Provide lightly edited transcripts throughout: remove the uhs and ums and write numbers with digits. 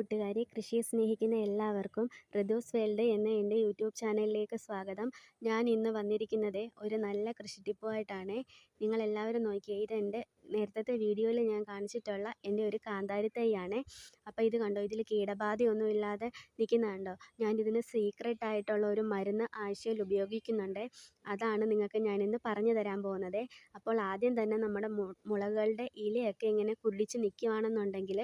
കൂട്ടുകാരെ, കൃഷിയെ സ്നേഹിക്കുന്ന എല്ലാവർക്കും ഋതുസ് വേൾഡ് എന്ന എൻ്റെ യൂട്യൂബ് ചാനലിലേക്ക് സ്വാഗതം. ഞാൻ ഇന്ന് വന്നിരിക്കുന്നത് ഒരു നല്ല കൃഷി ടിപ്പുമായിട്ടാണ്. നിങ്ങളെല്ലാവരും നോക്കിയേ, ഇതെൻ്റെ നേരത്തെ വീഡിയോയിൽ ഞാൻ കാണിച്ചിട്ടുള്ള എൻ്റെ ഒരു കാന്താരി തൈയാണ്. അപ്പോൾ ഇത് കണ്ടോ, ഇതിൽ കീടബാധയൊന്നും ഇല്ലാതെ നിൽക്കുന്നത് കണ്ടോ. ഞാനിതിന് സീക്രട്ട് ആയിട്ടുള്ള ഒരു മരുന്ന് ആഴ്ചയിൽ ഉപയോഗിക്കുന്നുണ്ട്. അതാണ് നിങ്ങൾക്ക് ഞാനിന്ന് പറഞ്ഞു തരാൻ പോകുന്നത്. അപ്പോൾ ആദ്യം തന്നെ നമ്മുടെ മുളകളുടെ ഇലയൊക്കെ ഇങ്ങനെ കുരുടിച്ച് നിൽക്കുകയാണെന്നുണ്ടെങ്കിൽ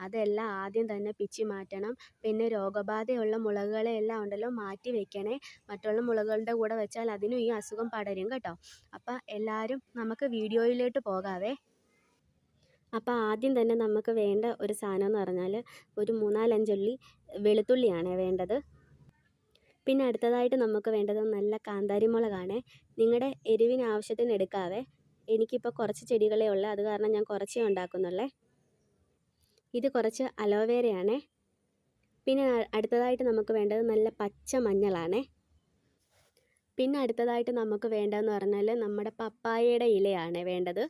അതെല്ലാം ആദ്യം തന്നെ പിച്ചി മാറ്റണം. പിന്നെ രോഗബാധയുള്ള മുളകുകളെല്ലാം ഉണ്ടല്ലോ മാറ്റി വെക്കണേ. മറ്റുള്ള മുളകുകളുടെ കൂടെ വെച്ചാൽ അതിനും ഈ അസുഖം പടരും കേട്ടോ. അപ്പം എല്ലാവരും നമുക്ക് വീഡിയോയിലോട്ട് പോകാവേ. അപ്പോൾ ആദ്യം തന്നെ നമുക്ക് വേണ്ട ഒരു സാധനം എന്ന് പറഞ്ഞാൽ ഒരു 3-4 അല്ലി വെളുത്തുള്ളിയാണ് വേണ്ടത്. പിന്നെ അടുത്തതായിട്ട് നമുക്ക് വേണ്ടത് നല്ല കാന്താരി മുളകാണ്. നിങ്ങളുടെ എരിവിന് ആവശ്യത്തിന് എടുക്കാവേ. എനിക്കിപ്പോൾ കുറച്ച് ചെടികളേ ഉള്ളൂ, അത് കാരണം ഞാൻ കുറച്ചേ ഉണ്ടാക്കുന്നുള്ളേ. ഇത് കുറച്ച് അലോവേരയാണേ. പിന്നെ അടുത്തതായിട്ട് നമുക്ക് വേണ്ടത് നല്ല പച്ച മഞ്ഞളാണേ. പിന്നെ അടുത്തതായിട്ട് നമുക്ക് വേണ്ടതെന്ന് പറഞ്ഞാൽ നമ്മുടെ പപ്പായയുടെ ഇലയാണ് വേണ്ടത്.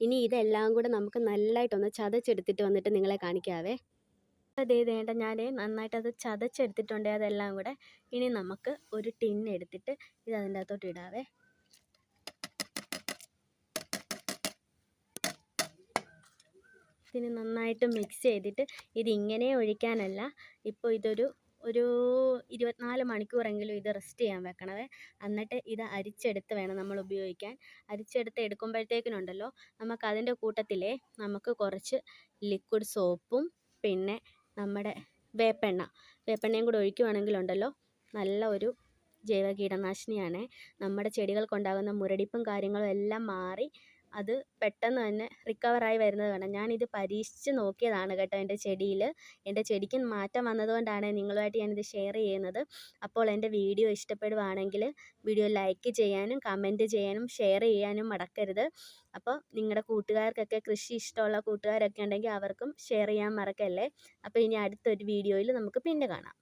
ഇനി ഇതെല്ലാം കൂടെ നമുക്ക് നല്ലതായിട്ടൊന്ന് ചതച്ചെടുത്തിട്ട് വന്നിട്ട് നിങ്ങളെ കാണിക്കാവേ. അതേ വേണ്ട, ഞാൻ നന്നായിട്ടത് ചതച്ചെടുത്തിട്ടുണ്ട് അതെല്ലാം കൂടെ. ഇനി നമുക്ക് ഒരു ടിന്നെടുത്തിട്ട് ഇത് അതിൻ്റെ അകത്തോട്ട് ഇടാവേ. ഇതിന് നന്നായിട്ട് മിക്സ് ചെയ്തിട്ട് ഇതിങ്ങനെ ഒഴിക്കാനല്ല, ഇപ്പോൾ ഇതൊരു 24 മണിക്കൂറെങ്കിലും ഇത് റെസ്റ്റ് ചെയ്യാൻ വെക്കണവേ. എന്നിട്ട് ഇത് അരിച്ചെടുത്ത് വേണം നമ്മൾ ഉപയോഗിക്കാൻ. അരിച്ചെടുത്ത് എടുക്കുമ്പോഴത്തേക്കിനുണ്ടല്ലോ നമുക്കതിൻ്റെ കൂട്ടത്തിലേ നമുക്ക് കുറച്ച് ലിക്വിഡ് സോപ്പും പിന്നെ നമ്മുടെ വേപ്പെണ്ണയും കൂടെ ഒഴിക്കുവാണെങ്കിലുണ്ടല്ലോ നല്ല ഒരു ജൈവ കീടനാശിനിയാണ്. നമ്മുടെ ചെടികൾക്കുണ്ടാകുന്ന മുരടിപ്പും കാര്യങ്ങളും എല്ലാം മാറി അത് പെട്ടെന്ന് തന്നെ റിക്കവറായി വരുന്നത് കാണാം. ഞാനിത് പരീക്ഷിച്ച് നോക്കിയതാണ് കേട്ടോ എൻ്റെ ചെടിയിൽ. എൻ്റെ ചെടിക്ക് മാറ്റം വന്നതുകൊണ്ടാണ് നിങ്ങളുമായിട്ട് ഞാനിത് ഷെയർ ചെയ്യുന്നത്. അപ്പോൾ എൻ്റെ വീഡിയോ ഇഷ്ടപ്പെടുവാണെങ്കിൽ വീഡിയോ ലൈക്ക് ചെയ്യാനും കമൻറ്റ് ചെയ്യാനും ഷെയർ ചെയ്യാനും മറക്കരുത്. അപ്പോൾ നിങ്ങളുടെ കൂട്ടുകാർക്കൊക്കെ കൃഷി ഇഷ്ടമുള്ള കൂട്ടുകാരൊക്കെ ഉണ്ടെങ്കിൽ അവർക്കും ഷെയർ ചെയ്യാൻ മറക്കല്ലേ. അപ്പോൾ ഇനി അടുത്തൊരു വീഡിയോയിൽ നമുക്ക് പിന്നെ കാണാം.